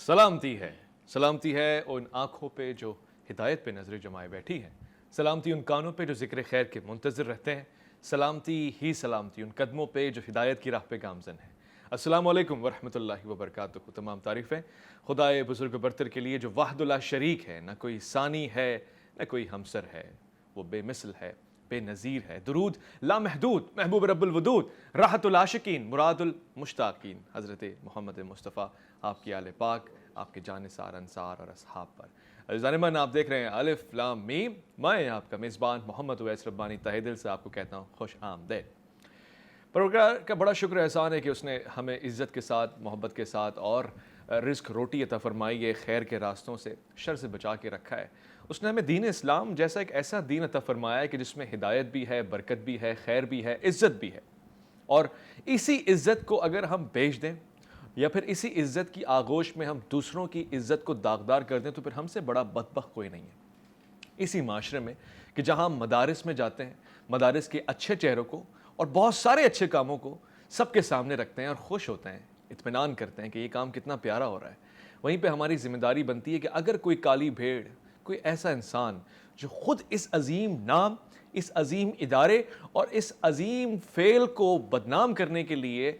سلامتی ہے ان آنکھوں پہ جو ہدایت پہ نظر جمائے بیٹھی ہیں، سلامتی ان کانوں پہ جو ذکر خیر کے منتظر رہتے ہیں، سلامتی ان قدموں پہ جو ہدایت کی راہ پہ گامزن ہیں۔ السلام علیکم ورحمۃ اللہ وبرکاتہ۔ تمام تعریفیں خدائے بزرگ برتر کے لیے جو وحد لا شریک ہے، نہ کوئی ثانی ہے نہ کوئی ہمسر ہے، وہ بے مثل ہے، بے نظیر ہے۔ درود لامحدود محبوب رب الودود، راحت العاشقین مراد المشتاقین، حضرت محمد مصطفیٰ، آپ کی آل پاک، آپ کے جانثار انصار اور اصحاب پر۔ عزیزان من، آپ دیکھ رہے ہیں الف لام میم، میں آپ کا میزبان محمد اویس ربانی تہہ دل سے آپ کو کہتا ہوں خوش آمدید۔ پروردگار کا بڑا شکر احسان ہے کہ اس نے ہمیں عزت کے ساتھ، محبت کے ساتھ اور رزق روٹی عطا فرمائی ہے، خیر کے راستوں سے، شر سے بچا کے رکھا ہے۔ اس نے ہمیں دین اسلام جیسا ایک ایسا دین عطا فرمایا ہے کہ جس میں ہدایت بھی ہے، برکت بھی ہے، خیر بھی ہے، عزت بھی ہے۔ اور اسی عزت کو اگر ہم بیچ دیں یا پھر اسی عزت کی آغوش میں ہم دوسروں کی عزت کو داغدار کر دیں تو پھر ہم سے بڑا بدبخت کوئی نہیں ہے۔ اسی معاشرے میں کہ جہاں ہم مدارس میں جاتے ہیں، مدارس کے اچھے چہروں کو اور بہت سارے اچھے کاموں کو سب کے سامنے رکھتے ہیں اور خوش ہوتے ہیں، اطمینان کرتے ہیں کہ یہ کام کتنا پیارا ہو رہا ہے، وہیں پہ ہماری ذمہ داری بنتی ہے کہ اگر کوئی کالی بھیڑ، کوئی ایسا انسان جو خود اس عظیم نام، اس عظیم ادارے اور اس عظیم فعل کو بدنام کرنے کے لیے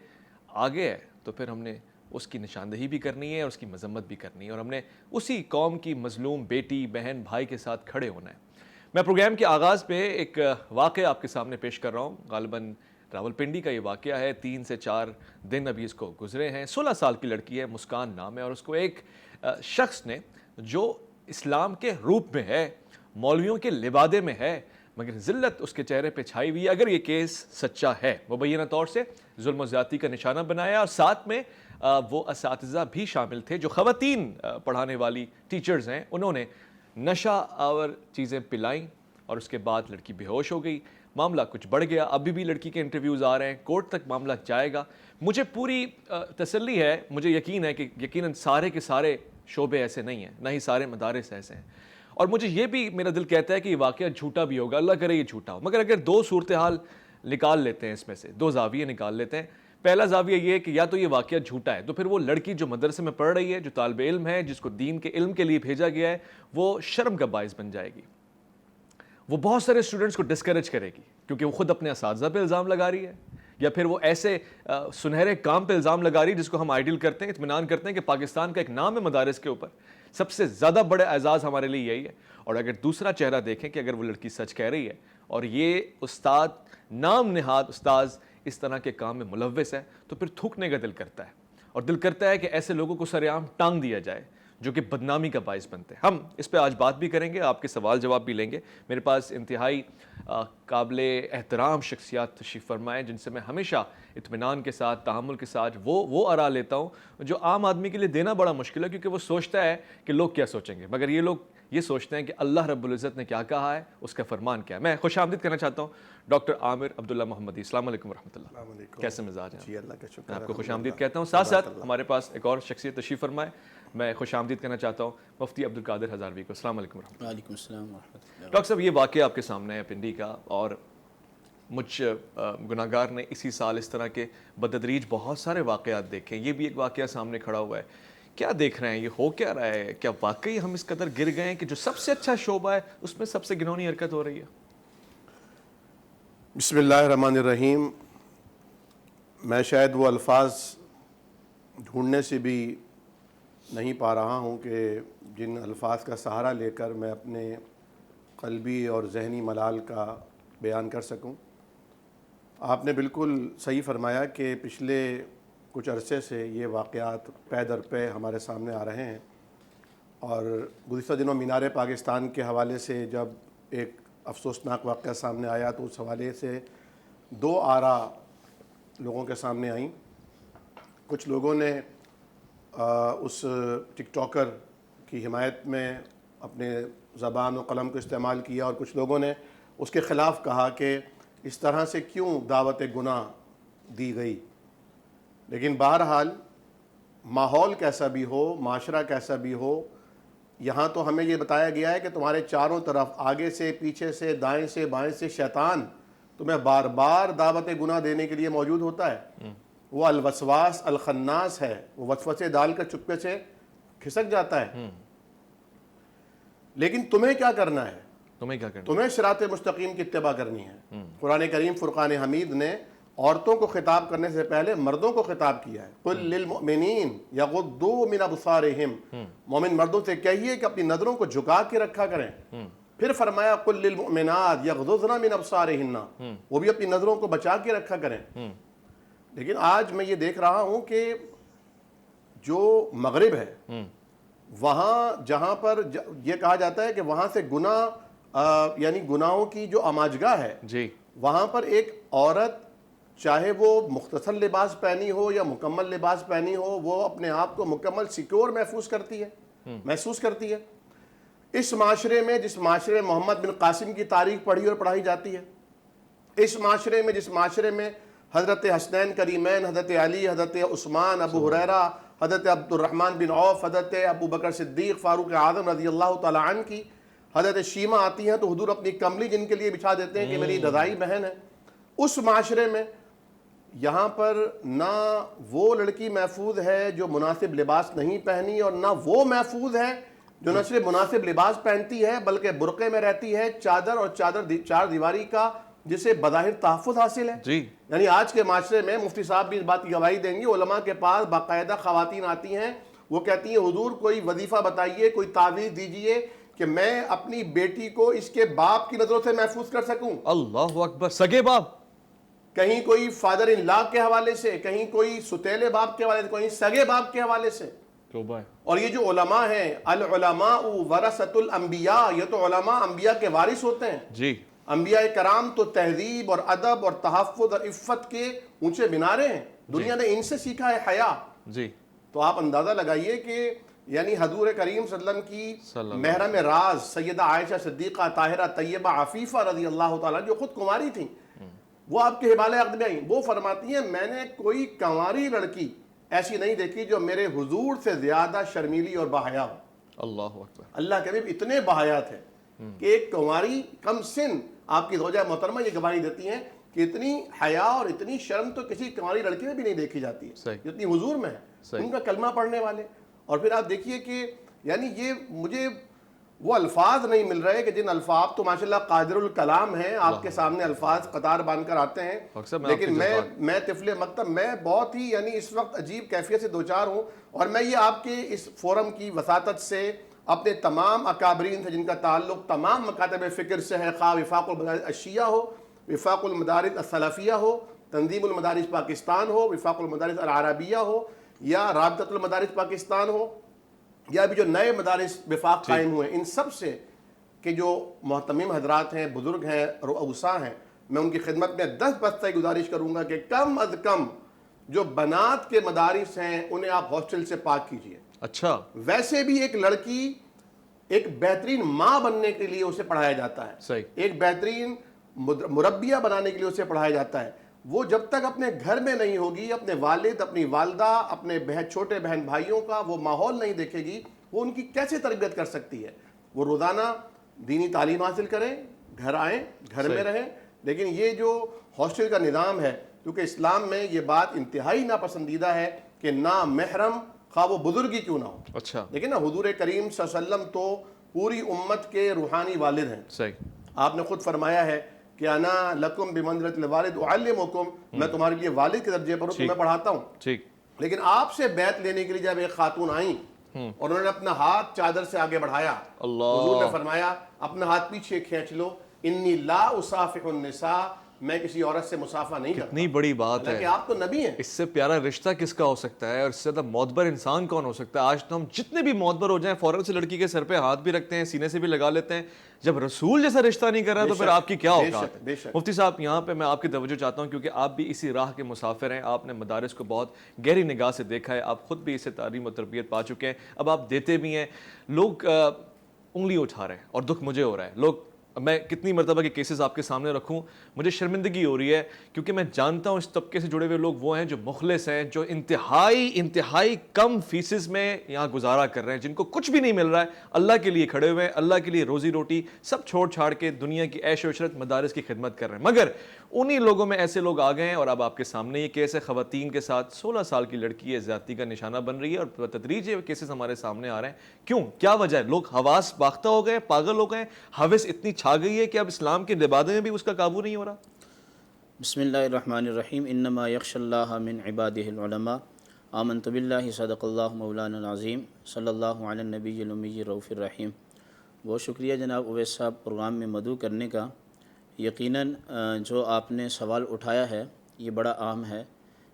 آگے ہے، تو پھر ہم نے اس کی نشاندہی بھی کرنی ہے اور اس کی مذمت بھی کرنی ہے، اور ہم نے اسی قوم کی مظلوم بیٹی، بہن، بھائی کے ساتھ کھڑے ہونا ہے۔ میں پروگرام کے آغاز پہ ایک واقعہ آپ کے سامنے پیش کر رہا ہوں۔ غالباً راولپنڈی کا یہ واقعہ ہے، 3 سے 4 دن ابھی اس کو گزرے ہیں۔ 16 سال کی لڑکی ہے، مسکان نام ہے، اور اس کو ایک شخص نے جو اسلام کے روپ میں ہے، مولویوں کے لبادے میں ہے، مگر ذلت اس کے چہرے پہ چھائی ہوئی ہے۔ اگر یہ کیس سچا ہے، مبینہ طور سے ظلم و زیادتی کا نشانہ بنایا، اور ساتھ میں وہ اساتذہ بھی شامل تھے جو خواتین پڑھانے والی ٹیچرز ہیں، انہوں نے نشہ آور چیزیں پلائیں اور اس کے بعد لڑکی بے ہوش ہو گئی۔ معاملہ کچھ بڑھ گیا، ابھی بھی لڑکی کے انٹرویوز آ رہے ہیں، کورٹ تک معاملہ جائے گا۔ مجھے پوری تسلی ہے، مجھے یقین ہے کہ یقیناً سارے کے سارے شعبے ایسے نہیں ہیں، نہ ہی سارے مدارس ایسے ہیں، اور مجھے یہ بھی میرا دل کہتا ہے کہ یہ واقعہ جھوٹا بھی ہوگا، اللہ کرے یہ جھوٹا ہو۔ مگر اگر 2 صورتحال نکال لیتے ہیں، اس میں سے 2 زاویے نکال لیتے ہیں۔ پہلا زاویہ یہ ہے کہ یا تو یہ واقعہ جھوٹا ہے، تو پھر وہ لڑکی جو مدرسے میں پڑھ رہی ہے، جو طالب علم ہے، جس کو دین کے علم کے لیے بھیجا گیا ہے، وہ شرم کا باعث بن جائے گی، وہ بہت سارے اسٹوڈنٹس کو ڈسکریج کرے گی کیونکہ وہ خود اپنے اساتذہ پہ الزام لگا رہی ہے، یا پھر وہ ایسے سنہرے کام پہ الزام لگا رہی ہے جس کو ہم آئیڈیل کرتے ہیں، اطمینان کرتے ہیں کہ پاکستان کا ایک نام ہے مدارس کے اوپر، سب سے زیادہ بڑے اعزاز ہمارے لیے یہی ہے۔ اور اگر دوسرا چہرہ دیکھیں کہ اگر وہ لڑکی سچ کہہ رہی ہے اور یہ استاد، نام نہاد استاذ، اس طرح کے کام میں ملوث ہے، تو پھر تھوکنے کا دل کرتا ہے، اور دل کرتا ہے کہ ایسے لوگوں کو سر عام ٹانگ دیا جائے جو کہ بدنامی کا باعث بنتے ہیں۔ ہم اس پہ آج بات بھی کریں گے، آپ کے سوال جواب بھی لیں گے۔ میرے پاس انتہائی قابل احترام شخصیات تشریف فرمائے جن سے میں ہمیشہ اطمینان کے ساتھ، تحمل کے ساتھ وہ آراء لیتا ہوں جو عام آدمی کے لیے دینا بڑا مشکل ہے، کیونکہ وہ سوچتا ہے کہ لوگ کیا سوچیں گے، مگر یہ لوگ یہ سوچتے ہیں کہ اللہ رب العزت نے کیا کہا ہے، اس کا فرمان کیا ہے۔ میں خوش آمدید کرنا چاہتا ہوں ڈاکٹر عامر عبداللہ محمدی۔ السلام علیکم ورحمۃ اللہ، کیسے مزاج ہیں؟ جی اللہ کا شکر، میں آپ کو خوش آمدید کہتا ہوں۔ ساتھ ساتھ ہمارے پاس ایک اور شخصیت تشریف فرمائے، میں خوش آمدید کرنا چاہتا ہوں مفتی عبدالقادر ہزاروی کو۔ السلام علیکم ورحمۃ اللہ۔ وعلیکم السلام ورحمۃ اللہ۔ ڈاکٹر صاحب، یہ واقعہ آپ کے سامنے ہے پنڈی کا، اور مجھ گناہ گار نے اسی سال اس طرح کے بدتدریج بہت سارے واقعات دیکھے ہیں، یہ بھی ایک واقعہ سامنے کھڑا ہوا ہے۔ کیا دیکھ رہے ہیں، یہ ہو کیا رہا ہے؟ کیا واقعی ہم اس قدر گر گئے ہیں کہ جو سب سے اچھا شعبہ ہے اس میں سب سے گھنونی حرکت ہو رہی ہے؟ بسم اللہ الرحمن الرحیم۔ میں شاید وہ الفاظ ڈھونڈنے سے بھی نہیں پا رہا ہوں کہ جن الفاظ کا سہارا لے کر میں اپنے قلبی اور ذہنی ملال کا بیان کر سکوں۔ آپ نے بالکل صحیح فرمایا کہ پچھلے کچھ عرصے سے یہ واقعات پے در پے ہمارے سامنے آ رہے ہیں، اور گزشتہ دنوں مینار پاکستان کے حوالے سے جب ایک افسوسناک واقعہ سامنے آیا تو اس حوالے سے 2 آراء لوگوں کے سامنے آئیں۔ کچھ لوگوں نے اس ٹک ٹاکر کی حمایت میں اپنے زبان و قلم کو استعمال کیا، اور کچھ لوگوں نے اس کے خلاف کہا کہ اس طرح سے کیوں دعوت گناہ دی گئی۔ لیکن بہرحال ماحول کیسا بھی ہو، معاشرہ کیسا بھی ہو، یہاں تو ہمیں یہ بتایا گیا ہے کہ تمہارے چاروں طرف، آگے سے، پیچھے سے، دائیں سے، بائیں سے شیطان تمہیں بار بار دعوت گناہ دینے کے لیے موجود ہوتا ہے۔ وہ الوسواس الخناس ہے، وہ وسوسے ڈال کر چپکے سے کھسک جاتا ہے. لیکن تمہیں کیا کرنا ہے؟ تمہیں کیا کرنا؟ تمہیں صراط مستقیم کی اتباع کرنی ہے. قرآن کریم فرقان حمید نے عورتوں کو خطاب کرنے سے پہلے مردوں کو خطاب کیا ہے. قل للمؤمنین یغضوا من ابصارہم، مومن مردوں سے کہیے کہ اپنی نظروں کو جھکا کے رکھا کریں. پھر فرمایا قل للمؤمنات یغضضن من ابصارہن، وہ بھی اپنی نظروں کو بچا کے رکھا کریں. لیکن آج میں یہ دیکھ رہا ہوں کہ جو مغرب ہے وہاں جہاں پر یہ کہا جاتا ہے کہ وہاں سے گناہ یعنی گناہوں کی جو آماجگاہ ہے، جی، وہاں پر ایک عورت چاہے وہ مختصر لباس پہنی ہو یا مکمل لباس پہنی ہو، وہ اپنے آپ کو مکمل سیکیور محسوس کرتی ہے. اس معاشرے میں، جس معاشرے میں محمد بن قاسم کی تاریخ پڑھی اور پڑھائی جاتی ہے، اس معاشرے میں، جس معاشرے میں حضرت حسنین کریمین، حضرت علی، حضرت عثمان، ابو ہریرہ، حضرت عبد الرحمن بن عوف، حضرت ابو بکر صدیق، فاروق اعظم رضی اللہ تعالی عنہ کی حضرت شیمہ آتی ہیں تو حضور اپنی کملی جن کے لیے بچھا دیتے ہیں کہ میری رضائی بہن ہے. اس معاشرے میں یہاں پر نہ وہ لڑکی محفوظ ہے جو مناسب لباس نہیں پہنی، اور نہ وہ محفوظ ہے جو نہ صرف مناسب لباس پہنتی ہے بلکہ برقعے میں رہتی ہے، چادر اور چار دیواری کا جسے بظاہر تحفظ حاصل ہے. جی، یعنی آج کے معاشرے میں مفتی صاحب بھی اس بات کی گواہی دیں گے، علماء کے پاس باقاعدہ خواتین آتی ہیں، وہ کہتی ہیں حضور کوئی وظیفہ بتائیے، کوئی تعویذ دیجئے کہ میں اپنی بیٹی کو اس کے باپ کی نظروں سے محفوظ کر سکوں. اللہ اکبر، سگے باپ، کہیں کوئی فادر ان لا کے حوالے سے، کہیں کوئی ستیلے باپ کے حوالے سے، کہیں سگے باپ کے حوالے سے. اور یہ جو علماء ہیں، العلماء ورثۃ الانبیاء، یہ تو علماء انبیاء کے وارث ہوتے ہیں. جی، انبیاء کرام تو تہذیب اور ادب اور تحفظ اور عفت کے اونچے مینارے ہیں. دنیا نے ان سے سیکھا ہے حیا. جی، تو آپ اندازہ لگائیے کہ یعنی حضور کریم صلی اللہ علیہ وسلم کی محرم راز سیدہ عائشہ صدیقہ طاہرہ طیبہ عفیفہ رضی اللہ تعالیٰ جو خود کنواری تھیں، وہ آپ کے حبالہ عقد میں آئیں. وہ فرماتی ہیں میں نے کوئی کنواری لڑکی ایسی نہیں دیکھی جو میرے حضور سے زیادہ شرمیلی اور باحیا ہو. اللہ اکبر. اللہ کے حبیب اتنے باحیا تھے کہ ایک کنواری کم سن، آپ کی زوجہ محترمہ یہ گواہی دیتی ہیں کہ اتنی حیا اور اتنی شرم تو کسی کنواری لڑکی میں بھی نہیں دیکھی جاتی ہے جتنی حضور میں ہے. ان کا کلمہ پڑھنے والے. اور پھر آپ دیکھیے کہ یعنی یہ مجھے وہ الفاظ نہیں مل رہے کہ جن الفاظ تو ماشاءاللہ قادر الکلام ہیں، آپ کے سامنے الفاظ قطار باندھ کر آتے ہیں، لیکن میں طفل مکتب میں بہت ہی یعنی اس وقت عجیب کیفیت سے دوچار ہوں. اور میں یہ آپ کے اس فورم کی وساطت سے اپنے تمام اکابرین سے جن کا تعلق تمام مکاتب فکر سے ہے، خواہ وفاق المدارس الشیعہ ہو، وفاق المدارس السلفیہ ہو، تنظیم المدارس پاکستان ہو، وفاق المدارس العربیہ ہو، یا رابطۃ المدارس پاکستان ہو، یا ابھی جو نئے مدارس وفاق قائم ہوئے، ان سب سے کہ جو محتمم حضرات ہیں، بزرگ ہیں، رؤساء ہیں، میں ان کی خدمت میں 10 بستہ گزارش کروں گا کہ کم از کم جو بنات کے مدارس ہیں انہیں آپ ہاسٹل سے پاک کیجئے. اچھا، ویسے بھی ایک لڑکی ایک بہترین ماں بننے کے لیے اسے پڑھایا جاتا ہے، صحیح، ایک بہترین مربیہ بنانے کے لیے اسے پڑھایا جاتا ہے. وہ جب تک اپنے گھر میں نہیں ہوگی، اپنے والد، اپنی والدہ، اپنے چھوٹے بہن بھائیوں کا وہ ماحول نہیں دیکھے گی، وہ ان کی کیسے تربیت کر سکتی ہے؟ وہ روزانہ دینی تعلیم حاصل کریں، گھر آئیں، گھر میں رہیں. لیکن یہ جو ہاسٹل کا نظام ہے، کیونکہ اسلام میں یہ بات انتہائی ناپسندیدہ ہے کہ نامحرم خواہ وہ بزرگی کیوں نہ ہو. اچھا، لیکن نا حضور کریم صلی اللہ علیہ وسلم تو پوری امت کے روحانی والد ہیں. صحیح، آپ نے خود فرمایا ہے کہ انا لکم بمنزلۃ الوالد اعلمکم، میں تمہارے لیے والد کے درجے پر ہوں، تمہیں پڑھاتا ہوں. ٹھیک. لیکن آپ سے بیعت لینے کے لیے جب ایک خاتون آئیں اور انہوں نے اپنا ہاتھ چادر سے آگے بڑھایا، حضور نے فرمایا اپنا ہاتھ پیچھے کھینچ لو، انی لا اصافح النساء، میں کسی عورت سے مصافحہ نہیں کرتا. کتنی بڑی بات ہے. کہ آپ تو نبی ہیں. اس سے پیارا رشتہ کس کا ہو سکتا ہے اور اس سے زیادہ معتبر انسان کون ہو سکتا ہے؟ آج تو ہم جتنے بھی معتبر ہو جائیں فوراً سے لڑکی کے سر پہ ہاتھ بھی رکھتے ہیں، سینے سے بھی لگا لیتے ہیں. جب رسول جیسا رشتہ نہیں کر رہا تو پھر آپ کی کیا اوقات ہے؟ مفتی صاحب یہاں پہ میں آپ کی توجہ چاہتا ہوں کیونکہ آپ بھی اسی راہ کے مسافر ہیں، آپ نے مدارس کو بہت گہری نگاہ سے دیکھا ہے، آپ خود بھی اسے تعلیم و تربیت پا چکے ہیں، اب آپ دیتے بھی ہیں. لوگ انگلی اٹھا رہے ہیں اور دکھ مجھے ہو رہا ہے، لوگ میں کتنی مرتبہ کے کیسز آپ کے سامنے رکھوں مجھے شرمندگی ہو رہی ہے، کیونکہ میں جانتا ہوں اس طبقے سے جڑے ہوئے لوگ وہ ہیں جو مخلص ہیں، جو انتہائی کم فیسز میں یہاں گزارا کر رہے ہیں، جن کو کچھ بھی نہیں مل رہا ہے، اللہ کے لیے کھڑے ہوئے ہیں، اللہ کے لیے روزی روٹی سب چھوڑ چھاڑ کے دنیا کی عیش و عشرت مدارس کی خدمت کر رہے ہیں۔ مگر انہی لوگوں میں ایسے لوگ آ گئے ہیں، اور اب آپ کے سامنے یہ کیس ہے، خواتین کے ساتھ 16 سال کی لڑکی ہے زیادتی کا نشانہ بن رہی ہے، اور بتدریج یہ کیسز ہمارے سامنے آ رہے ہیں۔ کیوں؟ کیا وجہ ہے؟ لوگ حواس باختہ ہو گئے، پاگل ہو گئے، ہوس اتنی چھا گئی ہے کہ اب اسلام کے لبادے میں بھی اس کا قابو نہیں ہو رہا۔ بسم اللہ الرحمن الرحیم، انما یخشی اللہ من عبادہ العلماء، آمنت باللہ صدق اللہ مولانا العظیم، صلی اللہ علی النبی الامی الرؤوف الرحیم۔ بہت شکریہ جناب اویس صاحب پروگرام میں مدعو کرنے کا۔ یقیناً جو آپ نے سوال اٹھایا ہے یہ بڑا اہم ہے،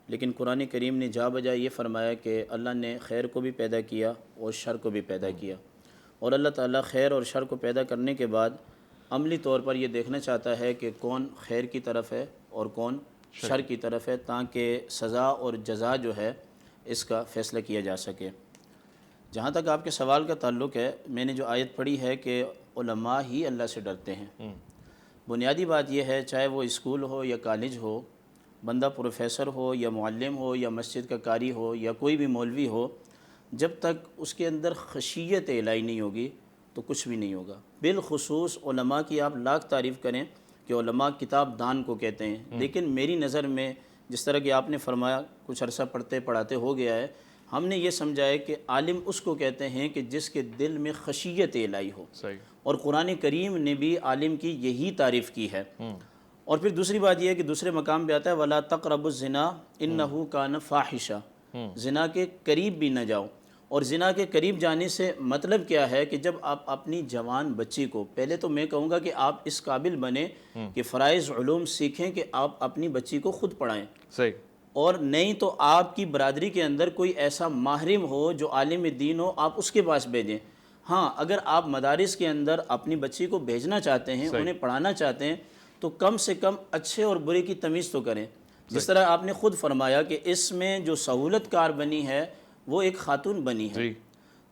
لیکن قرآن کریم نے جا بجا یہ فرمایا کہ اللہ نے خیر کو بھی پیدا کیا اور شر کو بھی پیدا کیا، اور اللہ تعالیٰ خیر اور شر کو پیدا کرنے کے بعد عملی طور پر یہ دیکھنا چاہتا ہے کہ کون خیر کی طرف ہے اور کون شر کی طرف ہے، تاکہ سزا اور جزا جو ہے اس کا فیصلہ کیا جا سکے۔ جہاں تک آپ کے سوال کا تعلق ہے، میں نے جو آیت پڑھی ہے کہ علماء ہی اللہ سے ڈرتے ہیں، بنیادی بات یہ ہے، چاہے وہ اسکول ہو یا کالج ہو، بندہ پروفیسر ہو یا معلم ہو یا مسجد کا قاری ہو یا کوئی بھی مولوی ہو، جب تک اس کے اندر خشیت الہی نہیں ہوگی تو کچھ بھی نہیں ہوگا۔ بالخصوص علماء کی آپ لاکھ تعریف کریں کہ علماء کتاب دان کو کہتے ہیں، لیکن میری نظر میں جس طرح کہ آپ نے فرمایا کچھ عرصہ پڑھتے پڑھاتے ہو گیا ہے، ہم نے یہ سمجھا ہے کہ عالم اس کو کہتے ہیں کہ جس کے دل میں خشیت الہی ہو، اور قرآن کریم نے بھی عالم کی یہی تعریف کی ہے۔ اور پھر دوسری بات یہ ہے کہ دوسرے مقام پہ آتا ہے وَلَا تَقْرَبُوا الزِّنَا إِنَّهُ كَانَ فَاحِشًا، زنا کے قریب بھی نہ جاؤ۔ اور زنا کے قریب جانے سے مطلب کیا ہے کہ جب آپ اپنی جوان بچی کو، پہلے تو میں کہوں گا کہ آپ اس قابل بنیں کہ فرائض علوم سیکھیں کہ آپ اپنی بچی کو خود پڑھائیں، صحیح، اور نہیں تو آپ کی برادری کے اندر کوئی ایسا محرم ہو جو عالم دین ہو، آپ اس کے پاس بھیجیں۔ ہاں، اگر آپ مدارس کے اندر اپنی بچی کو بھیجنا چاہتے ہیں، انہیں پڑھانا چاہتے ہیں، تو کم سے کم اچھے اور برے کی تمیز تو کریں۔ جس طرح آپ نے خود فرمایا کہ اس میں جو سہولت کار بنی ہے وہ ایک خاتون بنی ہے،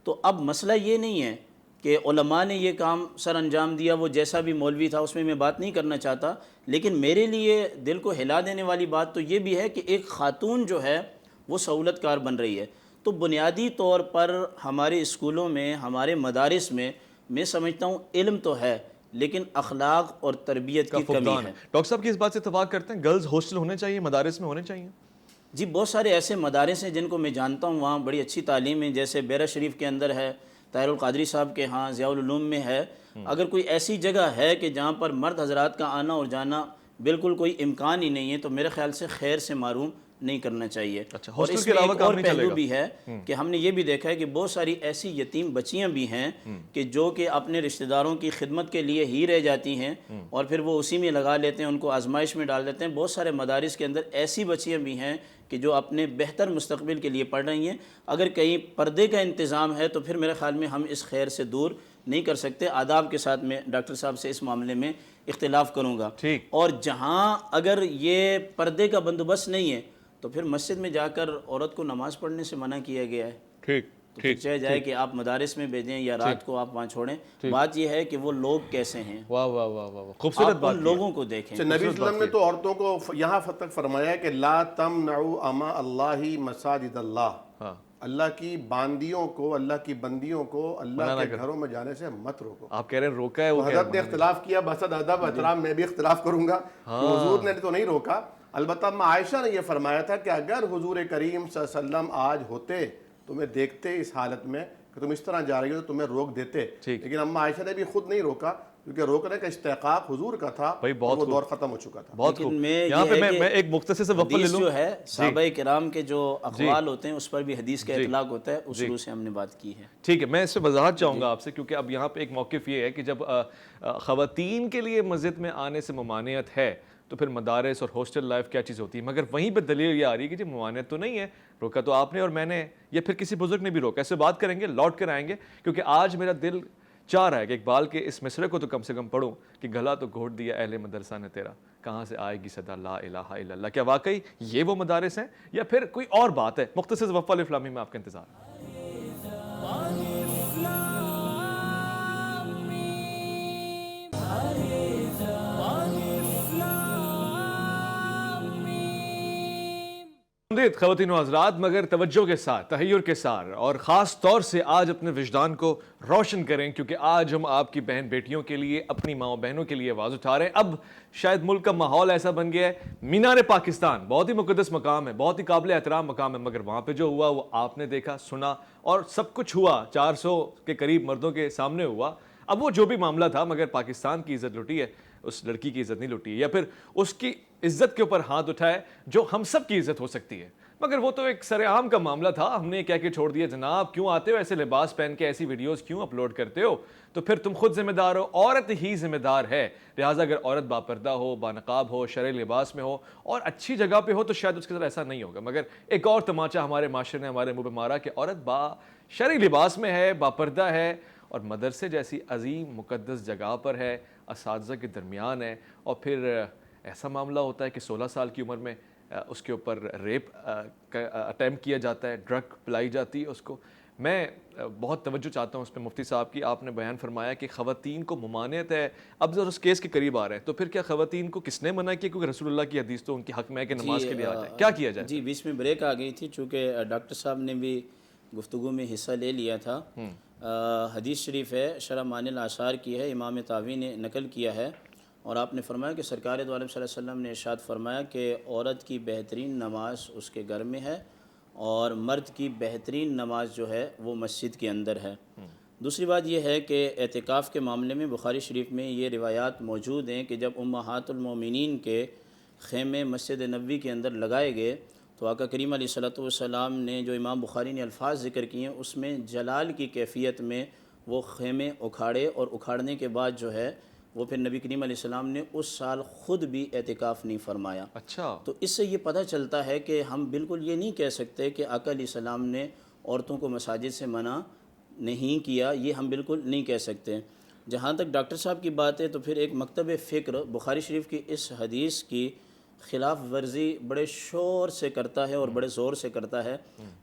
تو اب مسئلہ یہ نہیں ہے کہ علماء نے یہ کام سر انجام دیا، وہ جیسا بھی مولوی تھا، اس میں بات نہیں کرنا چاہتا، لیکن میرے لیے دل کو ہلا دینے والی بات تو یہ بھی ہے کہ ایک خاتون جو ہے وہ سہولت کار بن رہی ہے۔ تو بنیادی طور پر ہمارے اسکولوں میں، ہمارے مدارس میں سمجھتا ہوں علم تو ہے، لیکن اخلاق اور تربیت کی کمی ہے۔ ڈاکٹر صاحب کی اس بات سے اتفاق کرتے ہیں گرلز ہاسٹل ہونے چاہیے، مدارس میں ہونے چاہیے؟ جی، بہت سارے ایسے مدارس ہیں جن کو میں جانتا ہوں، وہاں بڑی اچھی تعلیم ہے، جیسے بیرہ شریف کے اندر ہے، طاہر القادری صاحب کے ہاں، ضیاء العلوم میں ہے۔ اگر کوئی ایسی جگہ ہے کہ جہاں پر مرد حضرات کا آنا اور جانا بالکل کوئی امکان ہی نہیں ہے، تو میرے خیال سے خیر سے محروم نہیں کرنا چاہیے۔ اور اس میں ایک اور پہلو بھی ہے کہ ہم نے یہ بھی دیکھا ہے کہ بہت ساری ایسی یتیم بچیاں بھی ہیں کہ جو کہ اپنے رشتہ داروں کی خدمت کے لیے ہی رہ جاتی ہیں، اور پھر وہ اسی میں لگا لیتے ہیں، ان کو آزمائش میں ڈال دیتے ہیں۔ بہت سارے مدارس کے اندر ایسی بچیاں بھی ہیں کہ جو اپنے بہتر مستقبل کے لیے پڑھ رہی ہیں۔ اگر کہیں پردے کا انتظام ہے تو پھر میرے خیال میں ہم اس خیر سے دور نہیں کر سکتے۔ آداب کے ساتھ میں ڈاکٹر صاحب سے اس معاملے میں اختلاف کروں گا۔ اور جہاں اگر یہ پردے کا بندوبست نہیں ہے تو پھر مسجد میں جا کر عورت کو نماز پڑھنے سے منع کیا گیا ہے۔ تو پھر چاہے جائے کہ آپ مدارس میں بھیجیں یا رات کو آپ وہاں چھوڑیں۔ بات یہ ہے کہ وہ لوگ کیسے ہیں، واہ واہ واہ واہ، خوبصورت آپ ان لوگوں کو دیکھیں۔ نبی صلی اللہ علیہ وسلم نے تو عورتوں کو یہاں تک فرمایا ہے کہ لا تمنعوا اما اللہ مساجد اللہ، اللہ کی باندیوں کو، اللہ کی بندیوں کو اللہ کے گھروں میں جانے سے مت روکو۔ آپ کہہ رہے ہیں روکا ہے، وہ حضرت نے اختلاف کیا، بحث ادب احترام میں بھی اختلاف کروں گا، حضور نے تو نہیں روکا۔ البتہ عائشہ نے یہ فرمایا تھا کہ اگر حضور کریم صلی اللہ علیہ وسلم آج ہوتے، تمہیں دیکھتے اس حالت میں کہ تم اس طرح جا رہی ہو، تو تمہیں روک دیتے، لیکن اما عائشہ نے بھی خود نہیں روکا، کیونکہ روکنے کا استحقاق حضور کا تھا، وہ دور ختم ہو چکا تھا۔ بہت خوب۔ یہاں پہ میں ایک مختصر سے وقفہ لے لوں، جو ہے صحابہ کرام کے جو اقوال ہوتے ہیں اس پر بھی حدیث کا اطلاق ہوتا ہے، اس روح سے ہم نے بات کی ہے۔ ٹھیک ہے، میں اس سے وضاحت چاہوں گا آپ سے، کیونکہ اب یہاں پہ ایک موقف یہ ہے کہ جب خواتین کے لیے مسجد میں آنے سے ممانعت ہے تو پھر مدارس اور ہاسٹل لائف کیا چیز ہوتی ہے؟ مگر وہیں پہ دلیل یہ آ رہی ہے کہ جی ممانعت تو نہیں ہے، روکا تو آپ نے اور میں نے، یا پھر کسی بزرگ نے بھی روکا۔ اس سے بات کریں گے، لوٹ کر آئیں گے، کیونکہ آج میرا دل چاہ رہا ہے کہ اقبال کے اس مصرعے کو تو کم سے کم پڑھوں کہ گلا تو گھونٹ دیا اہل مدرسہ نے تیرا، کہاں سے آئے گی صدا لا الہ الا اللہ۔ کیا واقعی یہ وہ مدارس ہیں یا پھر کوئی اور بات ہے؟ مختصر وقفہ الف لام میم میں آپ کا انتظار۔ الف لام میم آمدید خواتین و حضرات، مگر توجہ کے ساتھ، تحیر کے ساتھ، اور خاص طور سے آج اپنے وجدان کو روشن کریں، کیونکہ آج ہم آپ کی بہن بیٹیوں کے لیے، اپنی ماں بہنوں کے لیے آواز اٹھا رہے ہیں۔ اب شاید ملک کا ماحول ایسا بن گیا ہے، مینار پاکستان بہت ہی مقدس مقام ہے، بہت ہی قابل احترام مقام ہے، مگر وہاں پہ جو ہوا وہ آپ نے دیکھا، سنا، اور سب کچھ ہوا 400 کے قریب مردوں کے سامنے ہوا۔ اب وہ جو بھی معاملہ تھا، مگر پاکستان کی عزت لٹی ہے، اس لڑکی کی عزت نہیں لٹی ہے، یا پھر اس کی عزت کے اوپر ہاتھ اٹھائے جو ہم سب کی عزت ہو سکتی ہے، مگر وہ تو ایک سر عام کا معاملہ تھا۔ ہم نے کہہ کے چھوڑ دیا، جناب کیوں آتے ہو ایسے لباس پہن کے، ایسی ویڈیوز کیوں اپلوڈ کرتے ہو؟ تو پھر تم خود ذمہ دار ہو، عورت ہی ذمہ دار ہے، لہٰذا اگر عورت باپردہ ہو، بانقاب ہو، شرعی لباس میں ہو اور اچھی جگہ پہ ہو تو شاید اس کے ساتھ ایسا نہیں ہوگا۔ مگر ایک اور تماچا ہمارے معاشرے نے ہمارے منہ پہ مارا کہ عورت با شرعی لباس میں ہے، باپردہ ہے، اور مدرسے جیسی عظیم مقدس جگہ پر ہے، اساتذہ کے درمیان ہے، اور پھر ایسا معاملہ ہوتا ہے کہ 16 سال کی عمر میں اس کے اوپر ریپ اٹیمپٹ کیا جاتا ہے، ڈرگ پلائی جاتی ہے اس کو۔ میں بہت توجہ چاہتا ہوں اس پہ مفتی صاحب کی۔ آپ نے بیان فرمایا کہ خواتین کو ممانعت ہے، اب ذرا اس کیس کے قریب آ رہے ہیں، تو پھر کیا خواتین کو کس نے منع کیا؟ کیونکہ رسول اللہ کی حدیث تو ان کے حق میں ہے کہ نماز کے لیے آ جائے، کیا کیا جائے؟ جی بیچ میں بریک آ گئی تھی، چونکہ ڈاکٹر صاحب نے بھی گفتگو میں حصہ لے لیا تھا۔ حدیث شریف ہے، شرح معانی الآثار کی ہے، امام طاوی نے نقل کیا ہے، اور آپ نے فرمایا کہ سرکار دو عالم صلی اللہ علیہ وسلم نے ارشاد فرمایا کہ عورت کی بہترین نماز اس کے گھر میں ہے، اور مرد کی بہترین نماز جو ہے وہ مسجد کے اندر ہے۔ دوسری بات یہ ہے کہ اعتکاف کے معاملے میں بخاری شریف میں یہ روایات موجود ہیں کہ جب امہات المومنین کے خیمے مسجد نبوی کے اندر لگائے گئے تو آقا کریم علیہ الصلوۃ والسلام نے جو امام بخاری نے الفاظ ذکر کیے ہیں اس میں جلال کی کیفیت میں وہ خیمے اکھاڑے، اور اکھاڑنے کے بعد جو ہے وہ پھر نبی کریم علیہ السلام نے اس سال خود بھی اعتکاف نہیں فرمایا۔ اچھا، تو اس سے یہ پتہ چلتا ہے کہ ہم بالکل یہ نہیں کہہ سکتے کہ آقا علیہ السلام نے عورتوں کو مساجد سے منع نہیں کیا، یہ ہم بالکل نہیں کہہ سکتے۔ جہاں تک ڈاکٹر صاحب کی بات ہے تو پھر ایک مکتب فکر بخاری شریف کی اس حدیث کی خلاف ورزی بڑے شور سے کرتا ہے اور بڑے زور سے کرتا ہے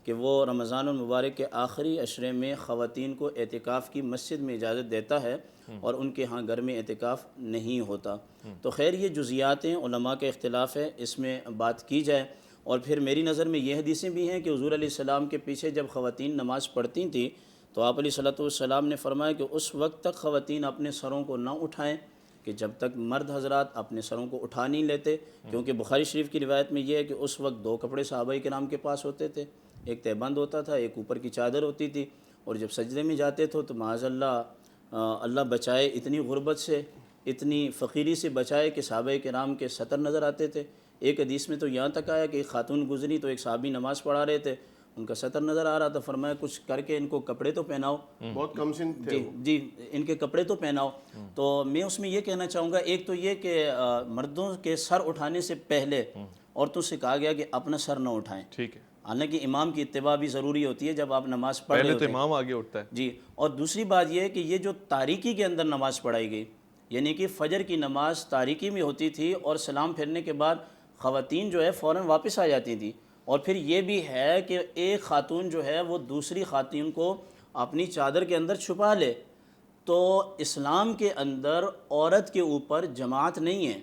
کہ وہ رمضان المبارک کے آخری عشرے میں خواتین کو اعتکاف کی مسجد میں اجازت دیتا ہے اور ان کے ہاں گھر میں اعتکاف نہیں ہوتا۔ تو خیر یہ جزیات ہیں، علماء کا اختلاف ہے، اس میں بات کی جائے۔ اور پھر میری نظر میں یہ حدیثیں بھی ہیں کہ حضور علیہ السلام کے پیچھے جب خواتین نماز پڑھتی تھیں تو آپ علیہ الصلوۃ والسلام نے فرمایا کہ اس وقت تک خواتین اپنے سروں کو نہ اٹھائیں کہ جب تک مرد حضرات اپنے سروں کو اٹھا نہیں لیتے، کیونکہ بخاری شریف کی روایت میں یہ ہے کہ اس وقت 2 کپڑے صحابہ کرام کے پاس ہوتے تھے، ایک تہبند ہوتا تھا، ایک اوپر کی چادر ہوتی تھی، اور جب سجدے میں جاتے تھے تو معاذ اللہ بچائے اتنی غربت سے، اتنی فقیری سے بچائے کہ صحابہ کرام کے سطر نظر آتے تھے۔ ایک حدیث میں تو یہاں تک آیا کہ ایک خاتون گزری تو ایک صحابی نماز پڑھا رہے تھے، ان کا سطر نظر آ رہا تھا، فرمایا کچھ کر کے ان کو کپڑے تو پہناؤ، بہت کم سن تھے۔ جی ان کے کپڑے تو پہناؤ۔ تو میں اس میں یہ کہنا چاہوں گا، ایک تو یہ کہ مردوں کے سر اٹھانے سے پہلے عورتوں سے کہا گیا کہ اپنا سر نہ اٹھائیں، ٹھیک ہے، حالانکہ امام کی اتباع بھی ضروری ہوتی ہے جب آپ نماز پڑھ رہے پہلے تو ہوتے ہیں۔ امام آگے اٹھتا ہے۔ جی، اور دوسری بات یہ ہے کہ یہ جو تاریکی کے اندر نماز پڑھائی گئی، یعنی کہ فجر کی نماز تاریکی میں ہوتی تھی اور سلام پھیرنے کے بعد خواتین جو ہے فوراً واپس آ جاتی تھیں، اور پھر یہ بھی ہے کہ ایک خاتون جو ہے وہ دوسری خاتون کو اپنی چادر کے اندر چھپا لے۔ تو اسلام کے اندر عورت کے اوپر جماعت نہیں ہے،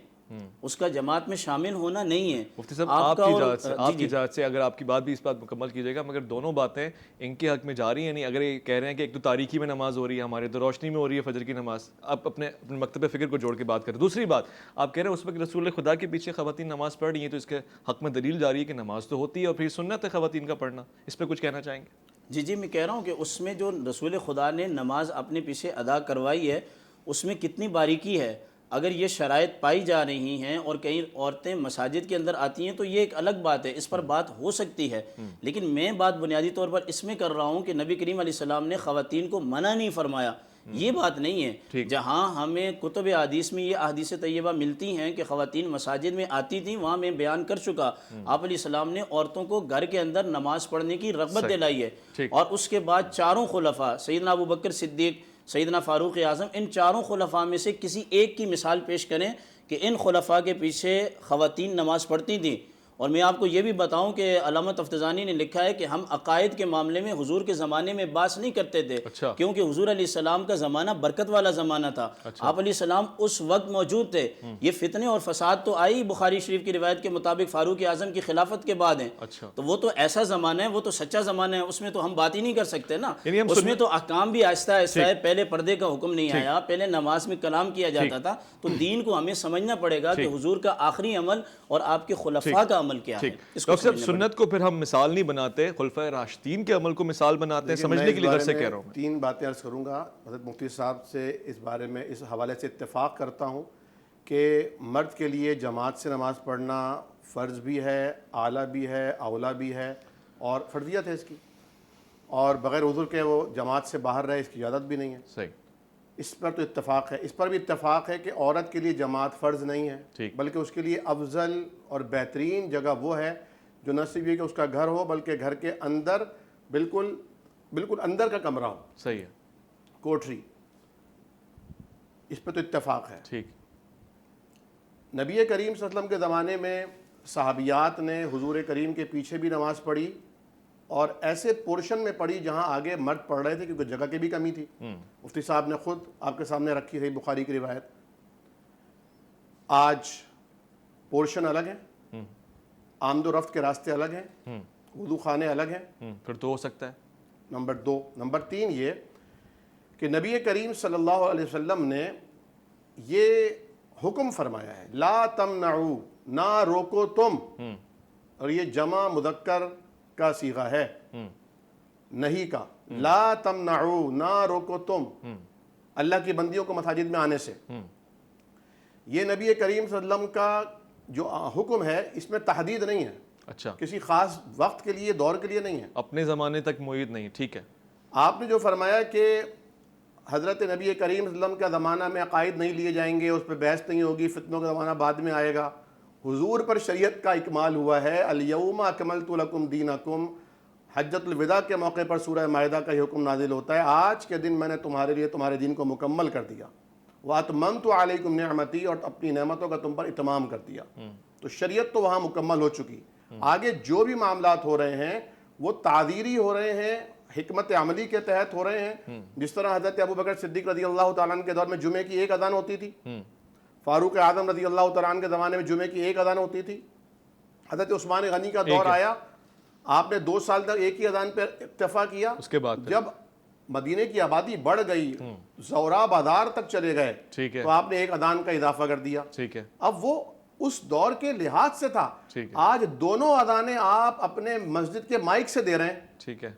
اس کا جماعت میں شامل ہونا نہیں ہے۔ مفتی صاحب آپ کی اجازت سے اگر آپ کی بات بھی اس بات مکمل کیجیے گا، مگر دونوں باتیں ان کے حق میں جاری ہیں نہیں؟ اگر یہ کہہ رہے ہیں کہ ایک تو تاریکی میں نماز ہو رہی ہے، ہمارے تو روشنی میں ہو رہی ہے فجر کی نماز، آپ اپنے مکتب فکر کو جوڑ کے بات کریں۔ دوسری بات آپ کہہ رہے ہیں اس وقت رسول خدا کے پیچھے خواتین نماز پڑھ رہی ہیں تو اس کے حق میں دلیل جاری ہے کہ نماز تو ہوتی ہے اور پھر سنت ہے خواتین کا پڑھنا، اس پہ کچھ کہنا چاہیں گے؟ جی میں کہہ رہا ہوں کہ اس میں جو رسول خدا نے نماز اپنے پیچھے ادا کروائی ہے اس میں کتنی باریکی ہے۔ اگر یہ شرائط پائی جا رہی ہیں اور کئی عورتیں مساجد کے اندر آتی ہیں تو یہ ایک الگ بات ہے، اس پر بات ہو سکتی ہے، لیکن میں بات بنیادی طور پر اس میں کر رہا ہوں کہ نبی کریم علیہ السلام نے خواتین کو منع نہیں فرمایا، یہ بات نہیں ہے۔ جہاں ہمیں کتب احادیث میں یہ احادیث طیبہ ملتی ہیں کہ خواتین مساجد میں آتی تھیں، وہاں میں بیان کر چکا، آپ علیہ السلام نے عورتوں کو گھر کے اندر نماز پڑھنے کی رغبت دلائی ہے، اور اس کے بعد چاروں خلفاء سیدنا ابو بکر صدیق، سیدنا فاروق اعظم، ان چاروں خلفاء میں سے کسی ایک کی مثال پیش کریں کہ ان خلفاء کے پیچھے خواتین نماز پڑھتی تھیں اور میں آپ کو یہ بھی بتاؤں کہ علامہ تفتزانی نے لکھا ہے کہ ہم عقائد کے معاملے میں حضور کے زمانے میں بحث نہیں کرتے تھے، اچھا۔ کیونکہ حضور علیہ السلام کا زمانہ برکت والا زمانہ تھا، آپ علیہ السلام اس وقت موجود تھے۔ یہ فتنے اور فساد تو آئی بخاری شریف کی روایت کے مطابق فاروق اعظم کی خلافت کے بعد ہیں، اچھا۔ تو وہ تو ایسا زمانہ ہے، وہ تو سچا زمانہ ہے، اس میں تو ہم بات ہی نہیں کر سکتے نا۔ یعنی ہم اس میں تو احکام بھی آہستہ آہستہ ہے، پہلے پردے کا حکم نہیں آیا، پہلے نماز میں کلام کیا جاتا تھا، تو دین کو ہمیں سمجھنا پڑے گا کہ حضور کا آخری عمل اور آپ کے خلفاء کا عمل کیا ہے۔ ڈاکٹر صاحب سنت کو پھر ہم مثال نہیں بناتے، خلفائے راشدین کے عمل کو مثال بناتے ہیں، سمجھنے کے لیے غرض سے کہہ رہا ہوں میں۔ 3 باتیں عرض کروں گا، حضرت مفتی صاحب سے اس بارے میں اس حوالے سے اتفاق کرتا ہوں کہ مرد کے لیے جماعت سے نماز پڑھنا فرض بھی ہے، اعلیٰ بھی ہے، اولیٰ بھی ہے اور فرضیت ہے اس کی، اور بغیر عذر کے وہ جماعت سے باہر رہے اس کی اجازت بھی نہیں ہے۔ صحیح۔ اس پر تو اتفاق ہے۔ اس پر بھی اتفاق ہے کہ عورت کے لیے جماعت فرض نہیں ہے، بلکہ اس کے لیے افضل اور بہترین جگہ وہ ہے جو نہ صرف یہ کہ اس کا گھر ہو بلکہ گھر کے اندر بالکل اندر کا کمرہ ہو، صحیح ہے، کوٹری۔ اس پہ تو اتفاق ہے۔ ٹھیک۔ نبی کریم صلی اللہ علیہ وسلم کے زمانے میں صحابیات نے حضور کریم کے پیچھے بھی نماز پڑھی اور ایسے پورشن میں پڑھی جہاں آگے مرد پڑھ رہے تھے کیونکہ جگہ کی بھی کمی تھی۔ مفتی صاحب نے خود آپ کے سامنے رکھی ہے بخاری کی روایت۔ آج پورشن الگ ہیں، آمد و رفت کے راستے الگ ہیں، وضو خانے الگ ہیں، پھر تو ہو سکتا ہے۔ نمبر 2۔ نمبر 3 یہ کہ نبی کریم صلی اللہ علیہ وسلم نے یہ حکم فرمایا ہے، لا تمنعو، نہ روکو تم، اور یہ جمع مذکر کا صیغہ ہے نہیں کا، لا تمنعو، نہ روکو تم اللہ کی بندیوں کو مساجد میں آنے سے۔ یہ نبی کریم صلی اللہ علیہ وسلم کا جو حکم ہے اس میں تحدید نہیں ہے، اچھا، کسی خاص وقت کے لیے دور کے لیے نہیں ہے، اپنے زمانے تک معید نہیں۔ ٹھیک ہے۔ آپ نے جو فرمایا کہ حضرت نبی کریم صلی اللہ علیہ وسلم کا زمانہ میں عقائد نہیں لیے جائیں گے، اس پہ بحث نہیں ہوگی، فتنوں کا زمانہ بعد میں آئے گا، حضور پر شریعت کا اکمال ہوا ہے، الیوم اکملت لکم دینکم، حجۃ الوداع کے موقع پر سورہ مائدہ کا یہ حکم نازل ہوتا ہے، آج کے دن میں نے تمہارے لیے تمہارے دین کو مکمل کر دیا، واتممت علیکم نعمتی، اور اپنی نعمتوں کا تم پر اتمام کر دیا۔ تو شریعت تو وہاں مکمل ہو چکی، آگے جو بھی معاملات ہو رہے ہیں وہ تعذیری ہو رہے ہیں، حکمت عملی کے تحت ہو رہے ہیں۔ جس طرح حضرت ابوبکر صدیق رضی اللہ تعالیٰ عنہ کے دور میں جمعے کی ایک اذان ہوتی تھی، فاروق اعظم رضی اللہ تعالیٰ عنہ کے زمانے میں جمعے کی ایک اذان ہوتی تھی، حضرت عثمان غنی کا دور آیا، آپ نے 2 سال تک ایک ہی اذان پر اکتفا کیا، اس کے بعد جب مدینے کی آبادی بڑھ گئی، زورا بازار تک چلے گئے، تو آپ نے ایک اذان کا اضافہ کر دیا۔ ٹھیک ہے۔ اب وہ اس دور کے لحاظ سے تھا، آج دونوں اذانیں آپ اپنے مسجد کے مائک سے دے رہے ہیں۔ ٹھیک ہے،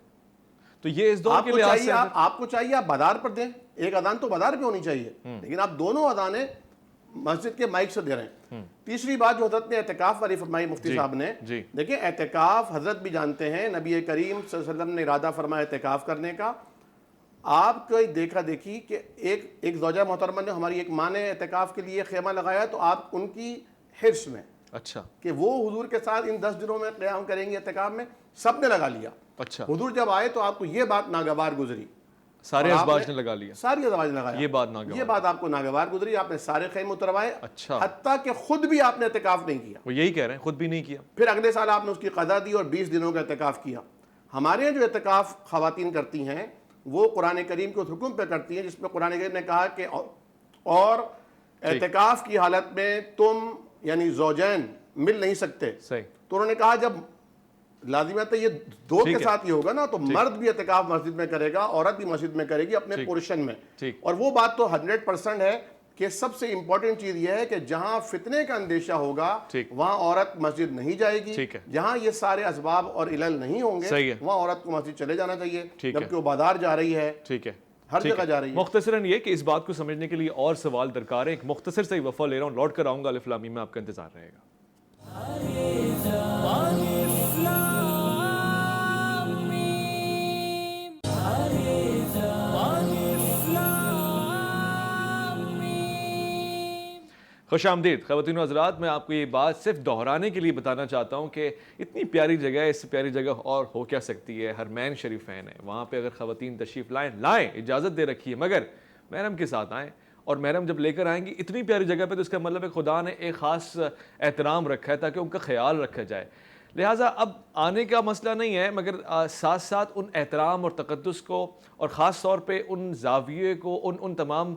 تو یہ اس دور کے لحاظ سے آپ کو چاہیے آپ بازار پر دیں، ایک اذان تو بازار پہ ہونی چاہیے، لیکن آپ دونوں اذانیں مسجد کے مائک سے دے رہے ہیں۔ تیسری بات جو حضرت نے اعتکاف والی فرمائی مفتی صاحب نے، دیکھیں اعتکاف حضرت بھی جانتے ہیں، نبی کریم صلی اللہ علیہ وسلم نے ارادہ فرمایا اعتکاف کرنے کا۔ آپ کو دیکھا دیکھی کہ ایک زوجہ محترمہ نے، ہماری ایک ماں نے اعتکاف کے لیے خیمہ لگایا، تو آپ ان کی حرص میں اچھا کہ وہ حضور کے ساتھ ان 10 دنوں میں قیام کریں گے اعتکاف میں، سب نے لگا لیا۔ اچھا، حضور جب آئے تو آپ کو یہ بات ناگوار گزری، سارے ازواج نے لگا لیا، ساری ازواج نے لگایا، یہ بات آپ کو ناگوار گزری، آپ نے سارے خیمے اتروائے، اچھا، حتیٰ کہ خود بھی آپ نے اعتکاف نہیں کیا۔ وہ یہی کہہ رہے ہیں، خود بھی نہیں کیا۔ پھر اگلے سال آپ نے اس کی قضا دی اور 20 دنوں کا اعتکاف کیا۔ ہمارے یہاں جو اعتکاف خواتین کرتی ہیں وہ قرآن کریم کے حکم پہ کرتی ہیں، جس میں قرآن کریم نے کہا کہ اور اعتکاف کی حالت میں تم یعنی زوجین مل نہیں سکتے۔ صحیح۔ تو انہوں نے کہا جب لازمیت ہے یہ 2 کے ساتھ یہ ہوگا نا، تو مرد بھی اعتکاف مسجد میں کرے گا، عورت بھی مسجد میں کرے گی اپنے پورشن میں۔ اور وہ بات تو 100% ہے کہ سب سے امپورٹنٹ چیز یہ ہے کہ جہاں فتنے کا اندیشہ ہوگا وہاں عورت مسجد نہیں جائے گی، جہاں یہ سارے اسباب اور علل نہیں ہوں گے وہاں عورت کو مسجد چلے جانا چاہیے، جبکہ وہ بازار جا رہی ہے، ہر جگہ جا رہی ہے۔ مختصراً یہ کہ اس بات کو سمجھنے کے لیے اور سوال درکار ہے، ایک مختصر سے وقفہ لے رہا ہوں، لوٹ کر آؤں گا، الف لام میم میں آپ کا انتظار رہے گا۔ خوش آمدید خواتین و حضرات، میں آپ کو یہ بات صرف دہرانے کے لیے بتانا چاہتا ہوں کہ اتنی پیاری جگہ ہے، اس سے پیاری جگہ اور ہو کیا سکتی ہے۔ حرمین شریفین ہے، وہاں پہ اگر خواتین تشریف لائیں، اجازت دے رکھی ہے، مگر محرم کے ساتھ آئیں اور محرم جب لے کر آئیں گی اتنی پیاری جگہ پہ تو اس کا مطلب ہے خدا نے ایک خاص احترام رکھا ہے تاکہ ان کا خیال رکھا جائے. لہٰذا اب آنے کا مسئلہ نہیں ہے مگر ساتھ ساتھ ان احترام اور تقدس کو اور خاص طور پہ ان زاویے کو ان تمام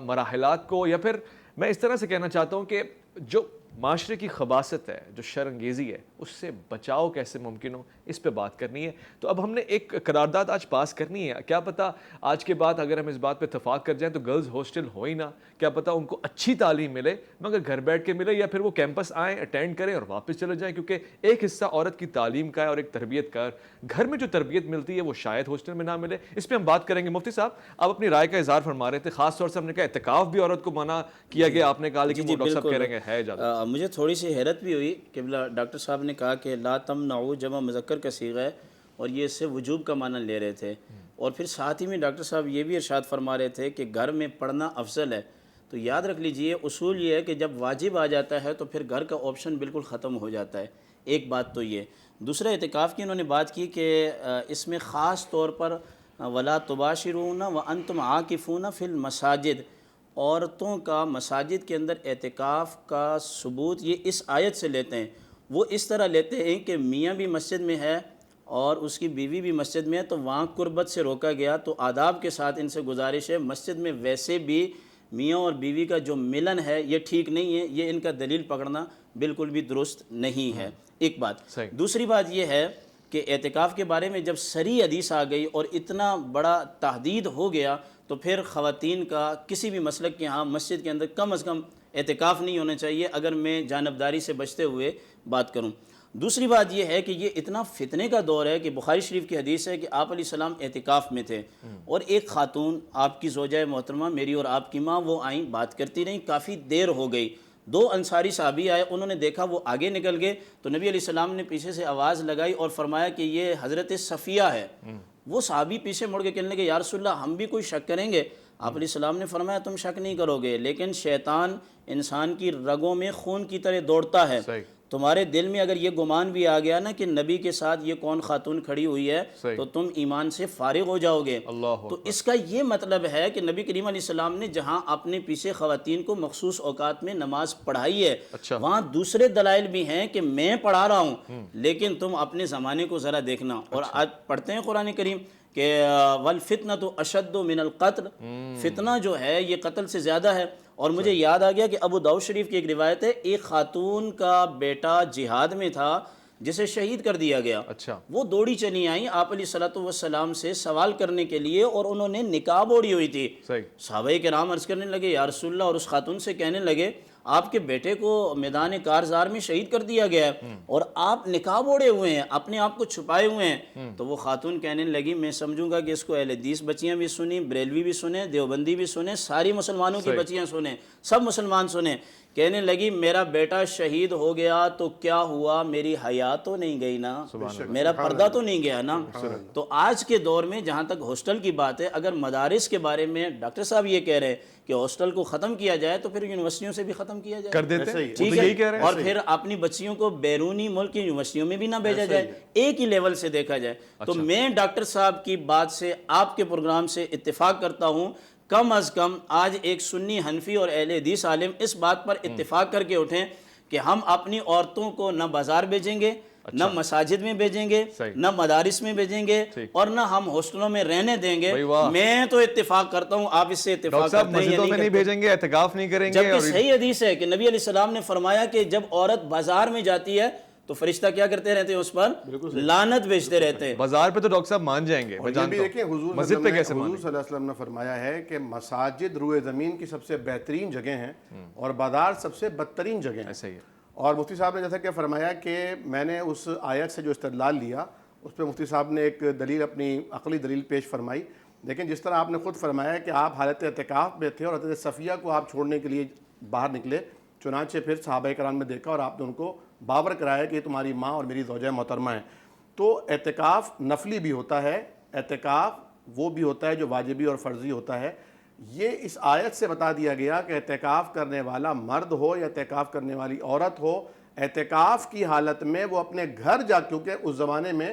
مراحلات کو، یا پھر میں اس طرح سے کہنا چاہتا ہوں کہ جو معاشرے کی خباثت ہے، جو شر انگیزی ہے، اس سے بچاؤ کیسے ممکن ہو، اس پہ بات کرنی ہے. تو اب ہم نے ایک قرارداد آج پاس کرنی ہے. کیا پتہ آج کے بعد اگر ہم اس بات پہ اتفاق کر جائیں تو گرلز ہاسٹل ہو ہی نہ، کیا پتہ ان کو اچھی تعلیم ملے مگر گھر بیٹھ کے ملے، یا پھر وہ کیمپس آئیں اٹینڈ کریں اور واپس چلے جائیں، کیونکہ ایک حصہ عورت کی تعلیم کا ہے اور ایک تربیت کا. گھر میں جو تربیت ملتی ہے وہ شاید ہاسٹل میں نہ ملے. اس پہ ہم بات کریں گے. مفتی صاحب آپ اپنی رائے کا اظہار فرما رہے تھے، خاص طور سے ہم نے کہا اعتکاف بھی عورت کو منع کیا گیا، آپ نے کہا لیکن وہ ڈاکٹر صاحب کہہ رہے ہیں ہے اجازت. مجھے تھوڑی سی حیرت بھی ہوئی کہ ڈاکٹر صاحب نے کہا کہ لا تمنعوا جمع مذکر کا صیغہ ہے اور یہ اس سے وجوب کا معنی لے رہے تھے، اور پھر ساتھ ہی میں ڈاکٹر صاحب یہ بھی ارشاد فرما رہے تھے کہ گھر میں پڑھنا افضل ہے. تو یاد رکھ لیجئے اصول یہ ہے کہ جب واجب آ جاتا ہے تو پھر گھر کا آپشن بالکل ختم ہو جاتا ہے. ایک بات تو یہ. دوسرا اعتکاف کی انہوں نے بات کی کہ اس میں خاص طور پر ولا تباشرون وانتم عاکفون فی المساجد، عورتوں کا مساجد کے اندر اعتکاف کا ثبوت یہ اس آیت سے لیتے ہیں. وہ اس طرح لیتے ہیں کہ میاں بھی مسجد میں ہے اور اس کی بیوی بھی مسجد میں ہے تو وہاں قربت سے روکا گیا. تو آداب کے ساتھ ان سے گزارش ہے، مسجد میں ویسے بھی میاں اور بیوی کا جو ملن ہے یہ ٹھیک نہیں ہے، یہ ان کا دلیل پکڑنا بالکل بھی درست نہیں ہے. ایک بات. دوسری بات یہ ہے کہ اعتکاف کے بارے میں جب صریح حدیث آ گئی اور اتنا بڑا تحدید ہو گیا تو پھر خواتین کا کسی بھی مسلک کے ہاں مسجد کے اندر کم از کم اعتکاف نہیں ہونا چاہیے، اگر میں جانبداری سے بچتے ہوئے بات کروں. دوسری بات یہ ہے کہ یہ اتنا فتنے کا دور ہے کہ بخاری شریف کی حدیث ہے کہ آپ علیہ السلام اعتکاف میں تھے اور ایک خاتون آپ کی زوجہ محترمہ میری اور آپ کی ماں وہ آئیں، بات کرتی رہیں، کافی دیر ہو گئی. دو انصاری صحابی آئے، انہوں نے دیکھا وہ آگے نکل گئے تو نبی علیہ السلام نے پیچھے سے آواز لگائی اور فرمایا کہ یہ حضرت صفیہ ہے. وہ صحابی پیچھے مڑ کے کہنے لگے یا رسول اللہ ہم بھی کوئی شک کریں گے؟ آپ علیہ السلام نے فرمایا تم شک نہیں کرو گے، لیکن شیطان انسان کی رگوں میں خون کی طرح دوڑتا ہے. تمہارے دل میں اگر یہ گمان بھی آ گیا نا کہ نبی کے ساتھ یہ کون خاتون کھڑی ہوئی ہے تو تم ایمان سے فارغ ہو جاؤ گے. تو اس کا یہ مطلب ہے کہ نبی کریم علیہ السلام نے جہاں اپنے پیچھے خواتین کو مخصوص اوقات میں نماز پڑھائی ہے وہاں دوسرے دلائل بھی ہیں کہ میں پڑھا رہا ہوں لیکن تم اپنے زمانے کو ذرا دیکھنا. اور آج پڑھتے ہیں قرآن کریم کہ والفتنة اشد من القتل، فتنہ جو ہے یہ قتل سے زیادہ ہے. اور مجھے یاد آ گیا کہ ابو داؤد شریف کی ایک روایت ہے، ایک خاتون کا بیٹا جہاد میں تھا جسے شہید کر دیا گیا. وہ دوڑی چلی آئیں آپ علیہ السلام سے سوال کرنے کے لیے اور انہوں نے نقاب اوڑھی ہوئی تھی. صحابہ کرام عرض کرنے لگے یا رسول اللہ، اور اس خاتون سے کہنے لگے آپ کے بیٹے کو میدان کارزار میں شہید کر دیا گیا ہے اور آپ نقاب اوڑھے ہوئے ہیں، اپنے آپ کو چھپائے ہوئے ہیں. تو وہ خاتون کہنے لگی میں سمجھوں گا کہ اس کو اہل حدیث بچیاں بھی سنیں، بریلوی بھی سنیں، دیوبندی بھی سنیں، ساری مسلمانوں کی بچیاں سنیں، سب مسلمان سنیں. کہنے لگی میرا بیٹا شہید ہو گیا تو کیا ہوا، میری حیا تو نہیں گئی نا، میرا پردہ تو نہیں گیا نا. تو آج کے دور میں جہاں تک ہاسٹل کی بات ہے، اگر مدارس کے بارے میں ڈاکٹر صاحب یہ کہہ رہے ہیں کہ ہاسٹل کو ختم کیا جائے تو پھر یونیورسٹیوں سے بھی ختم کیا جائے، کر دیتے ہیں. ٹھیک ہے. اور پھر اپنی بچیوں کو بیرونی ملک کی یونیورسٹیوں میں بھی نہ بھیجا جائے، ایک ہی لیول سے دیکھا جائے. تو میں ڈاکٹر صاحب کی بات سے آپ کے پروگرام سے اتفاق کرتا ہوں. کم از کم آج ایک سنی حنفی اور اہل حدیث عالم اس بات پر اتفاق کر کے اٹھیں کہ ہم اپنی عورتوں کو نہ بازار بھیجیں گے، نہ مساجد میں بھیجیں گے، نہ مدارس میں بھیجیں گے، اور نہ ہم ہاسٹلوں میں رہنے دیں گے. میں تو اتفاق کرتا ہوں، آپ اس سے اتفاق کرتے ہیں مسجدوں میں نہیں بھیجیں گے، اعتکاف نہیں کریں گے. جبکہ صحیح حدیث ہے کہ نبی علیہ السلام نے فرمایا کہ جب عورت بازار میں جاتی ہے تو فرشتہ کیا کرتے رہتے ہیں، اس پر لعنت بھیجتے رہتے ہیں. بازار پہ تو ڈاکٹر صاحب مان جائیں گے. دیکھیں مسجد پہ کیسے حضور صلی اللہ علیہ وسلم نے فرمایا ہے کہ مساجد روئے زمین کی سب سے بہترین جگہ ہیں اور بازار سب سے بدترین جگہ ہیں. اور مفتی صاحب نے جیسا کہ فرمایا کہ میں نے اس آیت سے جو استدلال لیا اس پہ مفتی صاحب نے ایک دلیل، اپنی عقلی دلیل پیش فرمائی. لیکن جس طرح آپ نے خود فرمایا کہ آپ حالت اعتکاف میں تھے اور حضرت صفیہ کو آپ چھوڑنے کے لیے باہر نکلے، چنانچہ پھر صحابہ کرام نے دیکھا اور آپ نے ان کو باور کرایا کہ یہ تمہاری ماں اور میری زوجہ محترمہ ہیں. تو اعتکاف نفلی بھی ہوتا ہے، اعتکاف وہ بھی ہوتا ہے جو واجبی اور فرضی ہوتا ہے. یہ اس آیت سے بتا دیا گیا کہ اعتکاف کرنے والا مرد ہو یا اعتکاف کرنے والی عورت ہو، اعتکاف کی حالت میں وہ اپنے گھر جا، کیونکہ اس زمانے میں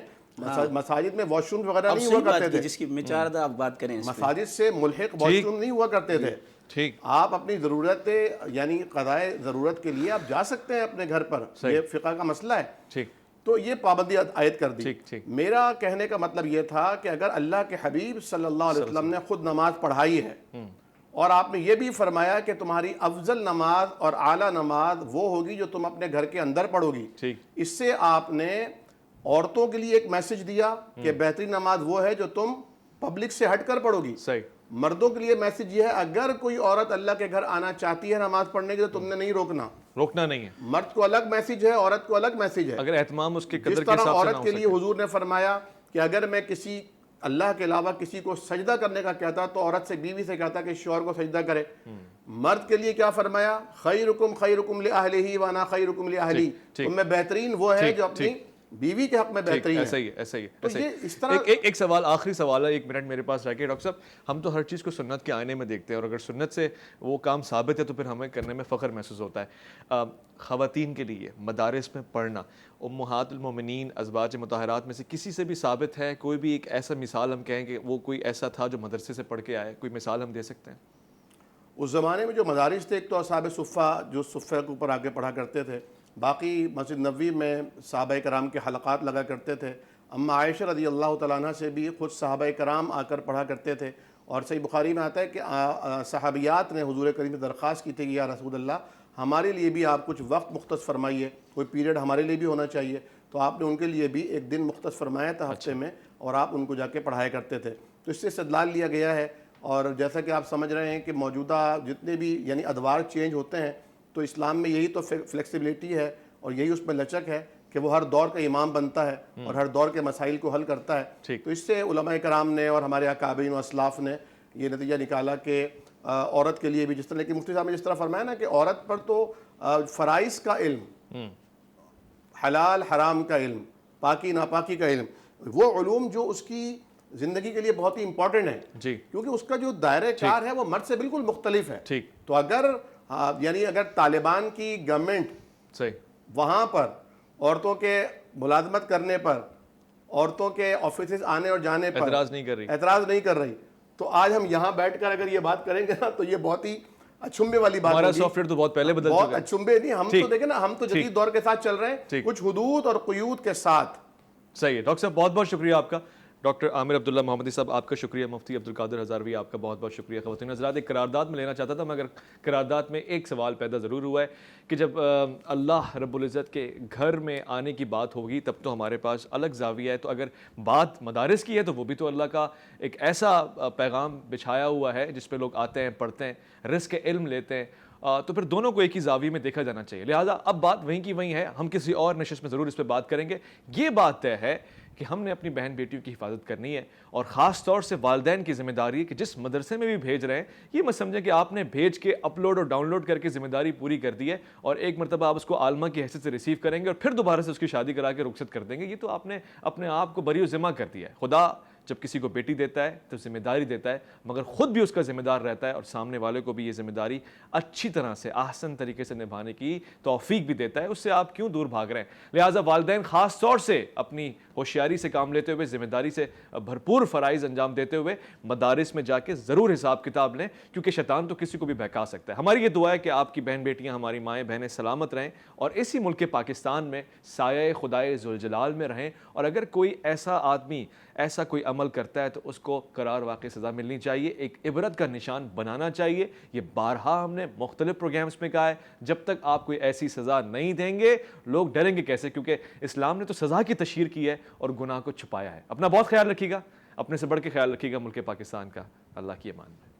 مساجد میں واش روم وغیرہ نہیں ہوا کرتے تھے، جس کی میں چاہ رہا تھا آپ بات کریں، مساجد سے ملحق واش روم نہیں ہوا کرتے تھے. ٹھیک آپ اپنی ضرورت یعنی قضائے ضرورت کے لیے آپ جا سکتے ہیں اپنے گھر پر، یہ فقہ کا مسئلہ ہے. ٹھیک تو یہ پابندی عائد کر دی. ٹھیک میرا کہنے کا مطلب یہ تھا کہ اگر اللہ کے حبیب صلی اللہ علیہ وسلم نے خود نماز پڑھائی ہے اور آپ نے یہ بھی فرمایا کہ تمہاری افضل نماز اور اعلیٰ نماز وہ ہوگی جو تم اپنے گھر کے اندر پڑھو گی، ٹھیک اس سے آپ نے عورتوں کے لیے ایک میسج دیا کہ بہترین نماز وہ ہے جو تم پبلک سے ہٹ کر پڑھو گی. صحیح. مردوں کے لیے میسج یہ ہے اگر کوئی عورت اللہ کے گھر آنا چاہتی ہے نماز پڑھنے کے تو تم نے نہیں روکنا نہیں ہے. مرد کو الگ میسج ہے، عورت کو الگ میسج ہے. اگر اہتمام اس کے قدر جس کے طرح حساب سے عورت کے لیے حضور نے فرمایا کہ اگر میں کسی اللہ کے علاوہ کسی کو سجدہ کرنے کا کہتا تو عورت سے بیوی سے کہتا کہ شوہر کو سجدہ کرے. مرد کے لیے کیا فرمایا؟ خیرکم لأہلہ وانا خیرکم لأہلی. تم میں بہترین وہ ہے جو اپنی بیوی کے حق میں بہترین ہے. ایسا ہی تو یہ اس طرح ایک سوال، آخری سوال ہے، 1 منٹ میرے پاس رہ کے. ڈاکٹر صاحب ہم تو ہر چیز کو سنت کے آئینے میں دیکھتے ہیں اور اگر سنت سے وہ کام ثابت ہے تو پھر ہمیں کرنے میں فخر محسوس ہوتا ہے. خواتین کے لیے مدارس میں پڑھنا، امہات المومنین ازواج مطہرات میں سے کسی سے بھی ثابت ہے؟ کوئی بھی ایک ایسا مثال ہم کہیں کہ وہ کوئی ایسا تھا جو مدرسے سے پڑھ کے آئے، کوئی مثال ہم دے سکتے ہیں؟ اس زمانے میں جو مدارس تھے، ایک تو اصحاب صفہ جو صفہ کے اوپر آگے پڑھا کرتے تھے، باقی مسجد نبوی میں صحابہ کرام کے حلقات لگا کرتے تھے. اما عائشہ رضی اللہ تعالیٰ عنہ سے بھی خود صحابہ کرام آ کر پڑھا کرتے تھے. اور صحیح بخاری میں آتا ہے کہ صحابیات نے حضور کریم سے درخواست کی تھی کہ یا رسول اللہ ہمارے لیے بھی آپ کچھ وقت مختص فرمائیے، کوئی پیریڈ ہمارے لیے بھی ہونا چاہیے. تو آپ نے ان کے لیے بھی ایک دن مختص فرمایا تھا ہفتے میں اور آپ ان کو جا کے پڑھایا کرتے تھے. تو اس سے استدلال لیا گیا ہے. اور جیسا کہ آپ سمجھ رہے ہیں کہ موجودہ جتنے بھی یعنی ادوار چینج ہوتے ہیں تو اسلام میں یہی تو فلیکسیبلٹی ہے اور یہی اس میں لچک ہے کہ وہ ہر دور کا امام بنتا ہے اور ہر دور کے مسائل کو حل کرتا ہے. تو اس سے علماء کرام نے اور ہمارے اکابرین و اسلاف نے یہ نتیجہ نکالا کہ عورت کے لیے بھی، جس طرح کہ مفتی صاحب نے جس طرح فرمایا نا کہ عورت پر تو فرائض کا علم، حلال حرام کا علم، پاکی ناپاکی کا علم، وہ علوم جو اس کی زندگی کے لیے بہت ہی امپورٹنٹ ہے کیونکہ اس کا جو دائرہ کار ہے وہ مرد سے بالکل مختلف ہے. تو اگر یعنی اگر طالبان کی گورنمنٹ وہاں پر عورتوں کے ملازمت کرنے پر، عورتوں کے آفیسز آنے اور جانے پر اعتراض نہیں کر رہی تو آج ہم یہاں بیٹھ کر اگر یہ بات کریں گے نا تو یہ بہت ہی اچھمبے والی بات ہمارا سافٹ ویئر تو بہت پہلے بدل چکا ہے. بہت اچھمبے نہیں، ہم تو دیکھیں نا، ہم تو جدید دور کے ساتھ چل رہے ہیں، کچھ حدود اور قیود کے ساتھ. صحیح ہے. ڈاکٹر صاحب بہت بہت شکریہ آپ کا. ڈاکٹر عامر عبداللہ محمدی صاحب آپ کا شکریہ. مفتی عبدالقادر ہزاروی آپ کا بہت بہت شکریہ. خواتین حضرات، ایک قرارداد میں لینا چاہتا تھا مگر قرارداد میں ایک سوال پیدا ضرور ہوا ہے کہ جب اللہ رب العزت کے گھر میں آنے کی بات ہوگی تب تو ہمارے پاس الگ زاویہ ہے، تو اگر بات مدارس کی ہے تو وہ بھی تو اللہ کا ایک ایسا پیغام بچھایا ہوا ہے جس پہ لوگ آتے ہیں، پڑھتے ہیں، رزق علم لیتے ہیں، تو پھر دونوں کو ایک ہی زاویے میں دیکھا جانا چاہیے. لہٰذا اب بات وہیں کی وہیں ہے. ہم کسی اور نشست میں ضرور اس پہ بات کریں گے. یہ بات طے ہے کہ ہم نے اپنی بہن بیٹیوں کی حفاظت کرنی ہے اور خاص طور سے والدین کی ذمہ داری ہے کہ جس مدرسے میں بھی بھیج رہے ہیں یہ مت سمجھیں کہ آپ نے بھیج کے اپلوڈ اور ڈاؤن لوڈ کر کے ذمہ داری پوری کر دی ہے اور ایک مرتبہ آپ اس کو عالمہ کی حیثیت سے ریسیو کریں گے اور پھر دوبارہ سے اس کی شادی کرا کے رخصت کر دیں گے. یہ تو آپ نے اپنے آپ کو بری و ذمہ کر دیا ہے. خدا جب کسی کو بیٹی دیتا ہے تو ذمہ داری دیتا ہے مگر خود بھی اس کا ذمہ دار رہتا ہے اور سامنے والے کو بھی یہ ذمہ داری اچھی طرح سے احسن طریقے سے نبھانے کی توفیق بھی دیتا ہے. اس سے آپ کیوں دور بھاگ رہے ہیں؟ لہٰذا والدین خاص طور سے اپنی ہوشیاری سے کام لیتے ہوئے، ذمہ داری سے بھرپور فرائض انجام دیتے ہوئے مدارس میں جا کے ضرور حساب کتاب لیں کیونکہ شیطان تو کسی کو بھی بہکا سکتا ہے. ہماری یہ دعا ہے کہ آپ کی بہن بیٹیاں، ہماری مائیں بہنیں سلامت رہیں اور اسی ملک پاکستان میں سایہ خدائے ذوالجلال میں رہیں. اور اگر کوئی ایسا آدمی ایسا کوئی عمل کرتا ہے تو اس کو قرار واقع سزا ملنی چاہیے، ایک عبرت کا نشان بنانا چاہیے. یہ بارہا ہم نے مختلف پروگرامز میں کہا ہے جب تک آپ کوئی ایسی سزا نہیں دیں گے لوگ ڈریں گے کیسے، کیونکہ اسلام نے تو سزا کی تشہیر کی ہے اور گناہ کو چھپایا ہے. اپنا بہت خیال رکھیے گا، اپنے سے بڑھ کے خیال رکھیے گا ملک پاکستان کا. اللہ کی امان میں.